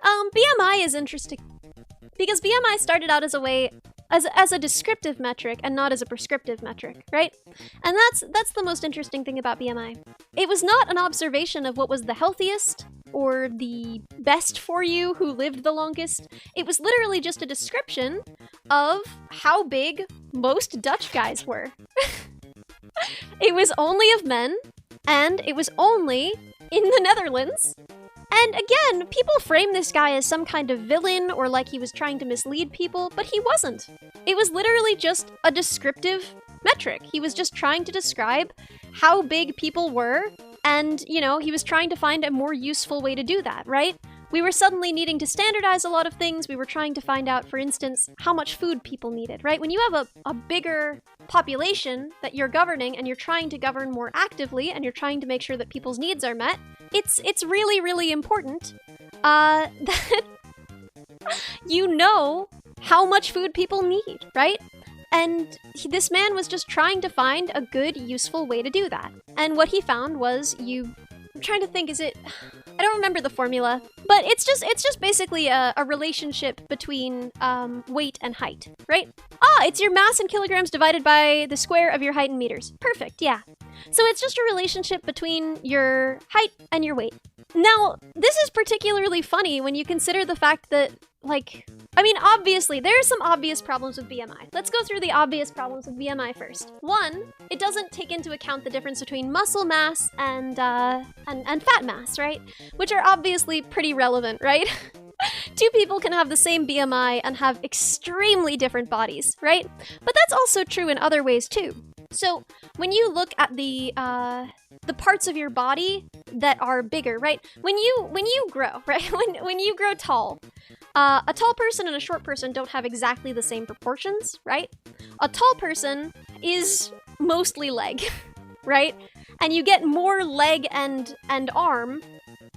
BMI is interesting because BMI started out as a way, as a descriptive metric and not as a prescriptive metric, right? And that's the most interesting thing about BMI. It was not an observation of what was the healthiest or the best for you, who lived the longest. It was literally just a description of how big most Dutch guys were. It was only of men, and it was only in the Netherlands. And again, people frame this guy as some kind of villain or like he was trying to mislead people, but he wasn't. It was literally just a descriptive metric. He was just trying to describe how big people were, and, you know, he was trying to find a more useful way to do that, right? We were suddenly needing to standardize a lot of things. We were trying to find out, for instance, how much food people needed, right? When you have a bigger population that you're governing and you're trying to govern more actively and you're trying to make sure that people's needs are met, it's really, really important that you know how much food people need, right? And this man was just trying to find a good, useful way to do that. And what he found was I'm trying to think, I don't remember the formula, but it's just basically a relationship between weight and height, right? It's your mass in kilograms divided by the square of your height in meters. Perfect, yeah. So it's just a relationship between your height and your weight. Now, this is particularly funny when you consider the fact that, like, I mean, obviously, there are some obvious problems with BMI. Let's go through the obvious problems with BMI first. One, it doesn't take into account the difference between muscle mass and fat mass, right? Which are obviously pretty relevant, right? Two people can have the same BMI and have extremely different bodies, right? But that's also true in other ways too. So when you look at the parts of your body that are bigger, right? When you grow, right? When you grow tall, a tall person and a short person don't have exactly the same proportions, right? A tall person is mostly leg, right? And you get more leg and arm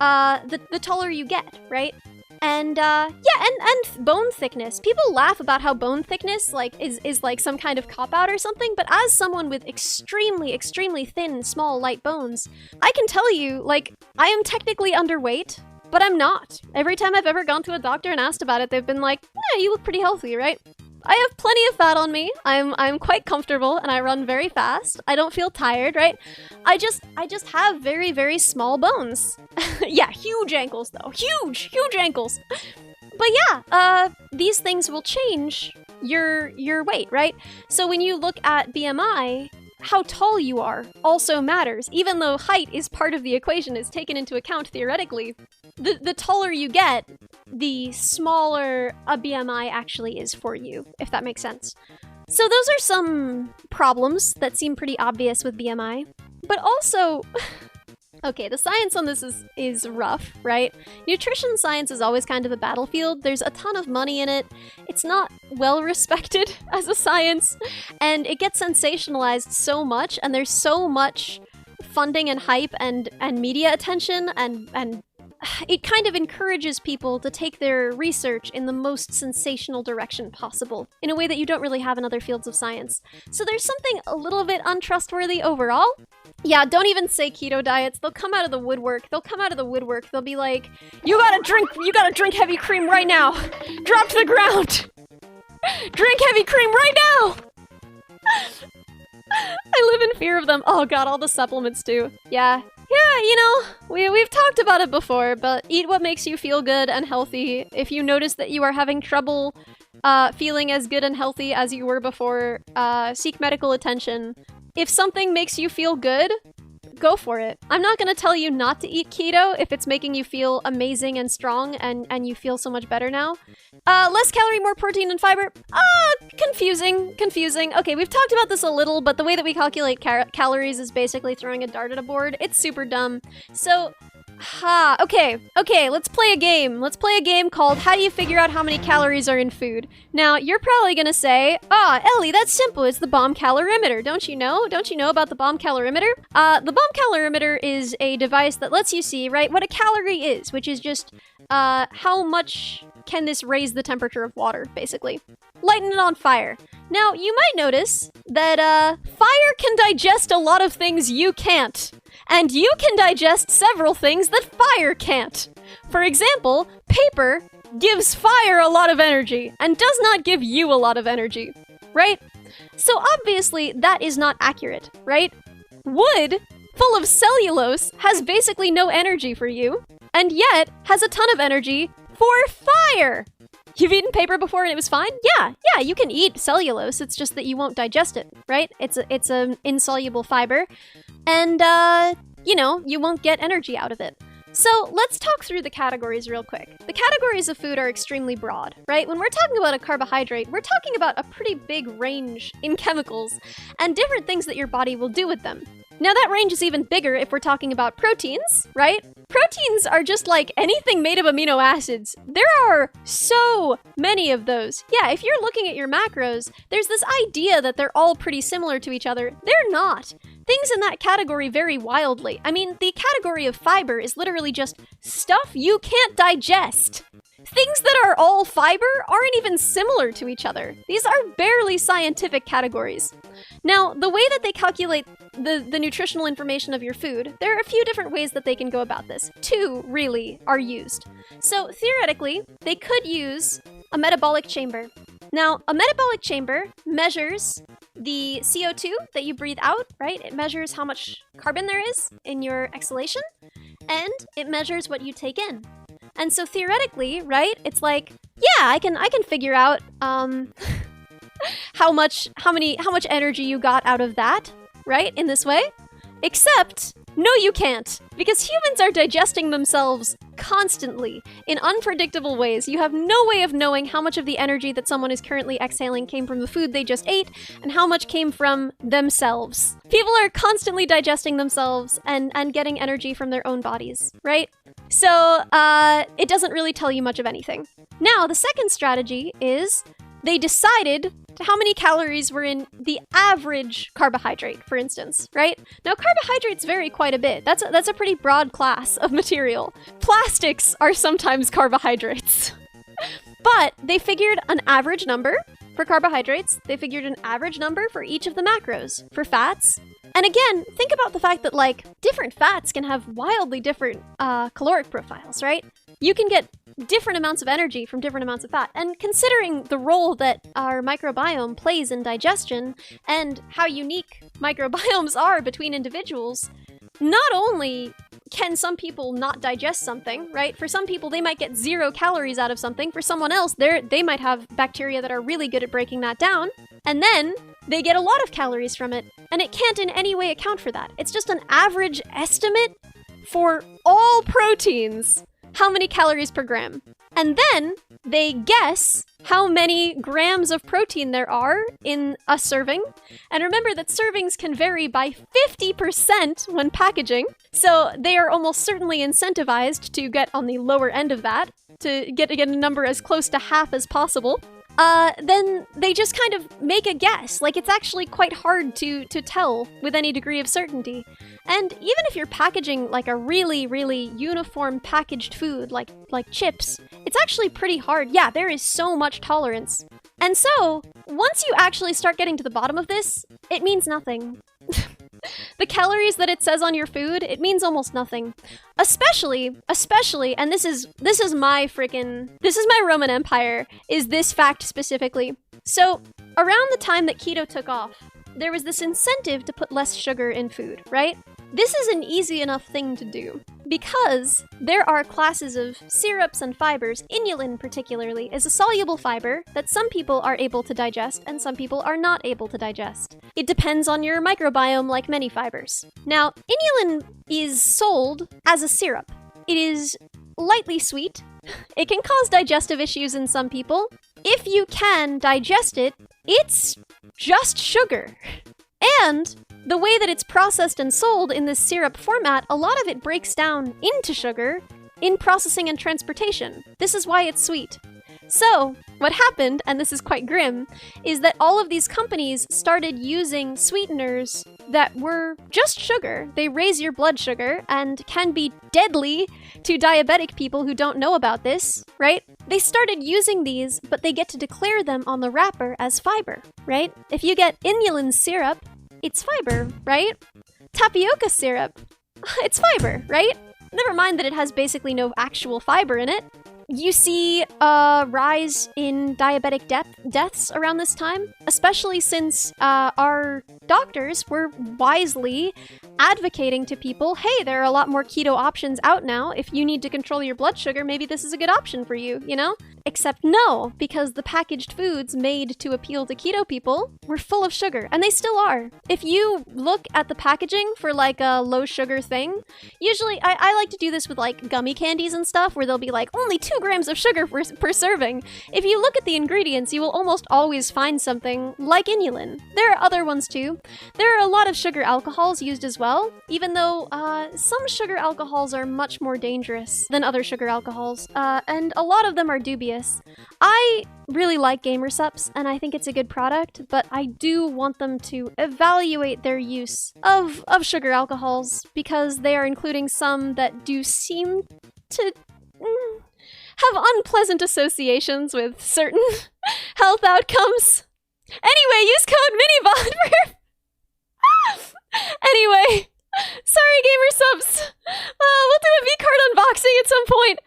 the taller you get, right? And and bone thickness. People laugh about how bone thickness is like some kind of cop-out or something, but as someone with extremely, extremely thin, small, light bones, I can tell you, like, I am technically underweight, but I'm not. Every time I've ever gone to a doctor and asked about it, they've been like, yeah, you look pretty healthy, right? I have plenty of fat on me. I'm quite comfortable and I run very fast. I don't feel tired, right? I just have very, very small bones. Yeah, huge ankles though. Huge ankles. But yeah, these things will change your weight, right? So when you look at BMI, how tall you are also matters. Even though height is part of the equation, is taken into account theoretically, the taller you get, the smaller a BMI actually is for you, if that makes sense. So those are some problems that seem pretty obvious with BMI. But also, okay, the science on this is rough, right? Nutrition science is always kind of a battlefield. There's a ton of money in it. It's not well respected as a science, and it gets sensationalized so much, and there's so much funding and hype and media attention, and it kind of encourages people to take their research in the most sensational direction possible, in a way that you don't really have in other fields of science. So there's something a little bit untrustworthy overall. Yeah, don't even say keto diets. They'll come out of the woodwork. They'll be like, you gotta drink heavy cream right now. Drop to the ground. Drink heavy cream right now. I live in fear of them. Oh god, all the supplements too. Yeah, you know, we've talked about it before, but eat what makes you feel good and healthy. If you notice that you are having trouble feeling as good and healthy as you were before, seek medical attention. If something makes you feel good, go for it. I'm not gonna tell you not to eat keto if it's making you feel amazing and strong and you feel so much better now. Less calorie, more protein and fiber. Confusing. Okay, we've talked about this a little, but the way that we calculate calories is basically throwing a dart at a board. It's super dumb. So, okay, let's play a game. Let's play a game called How Do You Figure Out How Many Calories Are in Food? Now, you're probably gonna say, Ellie, that's simple. It's the bomb calorimeter. Don't you know? Don't you know about the bomb calorimeter? The bomb calorimeter is a device that lets you see, right, what a calorie is, which is just, how much can this raise the temperature of water, basically. Lighten it on fire. Now, you might notice that, fire can digest a lot of things you can't. And you can digest several things that fire can't. For example, paper gives fire a lot of energy and does not give you a lot of energy, right? So obviously that is not accurate, right? Wood, full of cellulose, has basically no energy for you, and yet has a ton of energy for fire. You've eaten paper before and it was fine? Yeah, you can eat cellulose, it's just that you won't digest it, right? It's an insoluble fiber, and, you won't get energy out of it. So let's talk through the categories real quick. The categories of food are extremely broad, right? When we're talking about a carbohydrate, we're talking about a pretty big range in chemicals and different things that your body will do with them. Now that range is even bigger if we're talking about proteins, right? Proteins are just like anything made of amino acids. There are so many of those. Yeah, if you're looking at your macros, there's this idea that they're all pretty similar to each other. They're not. Things in that category vary wildly. I mean, the category of fiber is literally just stuff you can't digest. Things that are all fiber aren't even similar to each other. These are barely scientific categories. Now, the way that they calculate the nutritional information of your food, there are a few different ways that they can go about this. Two, really, are used. So, theoretically, they could use a metabolic chamber. Now, a metabolic chamber measures the CO2 that you breathe out, right? It measures how much carbon there is in your exhalation, and it measures what you take in. And so theoretically, right, it's like, yeah, I can figure out how much energy you got out of that, right, in this way. Except, no you can't, because humans are digesting themselves constantly in unpredictable ways. You have no way of knowing how much of the energy that someone is currently exhaling came from the food they just ate and how much came from themselves. People are constantly digesting themselves and getting energy from their own bodies, right? So, it doesn't really tell you much of anything. Now, the second strategy is they decided how many calories were in the average carbohydrate, for instance, right? Now, carbohydrates vary quite a bit. That's a pretty broad class of material. Plastics are sometimes carbohydrates. But they figured an average number for carbohydrates. They figured an average number for each of the macros. For fats, and again, think about the fact that, like, different fats can have wildly different caloric profiles, right? You can get different amounts of energy from different amounts of fat. And considering the role that our microbiome plays in digestion and how unique microbiomes are between individuals, not only can some people not digest something, right? For some people, they might get 0 calories out of something. For someone else, they might have bacteria that are really good at breaking that down. And then they get a lot of calories from it. And it can't in any way account for that. It's just an average estimate for all proteins, how many calories per gram. And then they guess how many grams of protein there are in a serving. And remember that servings can vary by 50% when packaging. So they are almost certainly incentivized to get on the lower end of that, to get a number as close to half as possible. Then they just kind of make a guess. Like, it's actually quite hard to tell with any degree of certainty. And even if you're packaging like a really, really uniform packaged food, like chips, it's actually pretty hard. Yeah, there is so much tolerance. And so, once you actually start getting to the bottom of this, it means nothing. The calories that it says on your food, it means almost nothing. Especially, and this is my Roman Empire, is this fact specifically. So, around the time that keto took off, there was this incentive to put less sugar in food, right? This is an easy enough thing to do, because there are classes of syrups and fibers. Inulin, particularly, is a soluble fiber that some people are able to digest and some people are not able to digest. It depends on your microbiome, like many fibers. Now, inulin is sold as a syrup. It is lightly sweet. It can cause digestive issues in some people. If you can digest it, it's just sugar. And the way that it's processed and sold in this syrup format, a lot of it breaks down into sugar in processing and transportation. This is why it's sweet. So, what happened, and this is quite grim, is that all of these companies started using sweeteners that were just sugar. They raise your blood sugar and can be deadly to diabetic people who don't know about this, right? They started using these, but they get to declare them on the wrapper as fiber, right? If you get inulin syrup, it's fiber, right? Tapioca syrup, it's fiber, right? Never mind that it has basically no actual fiber in it. You see a rise in diabetic deaths around this time, especially since our doctors were wisely advocating to people, hey, there are a lot more keto options out now. If you need to control your blood sugar, maybe this is a good option for you, you know? Except no, because the packaged foods made to appeal to keto people were full of sugar, and they still are. If you look at the packaging for like a low sugar thing, usually I like to do this with like gummy candies and stuff where they'll be like only 2 grams of sugar per serving. If you look at the ingredients, you will almost always find something like inulin. There are other ones too. There are a lot of sugar alcohols used as well, even though some sugar alcohols are much more dangerous than other sugar alcohols, and a lot of them are dubious. I really like Gamersups, and I think it's a good product, but I do want them to evaluate their use of sugar alcohols, because they are including some that do seem to have unpleasant associations with certain health outcomes. Anyway, use code MINIBOT for... Anyway, sorry Gamersubs. We'll do a V-card unboxing at some point.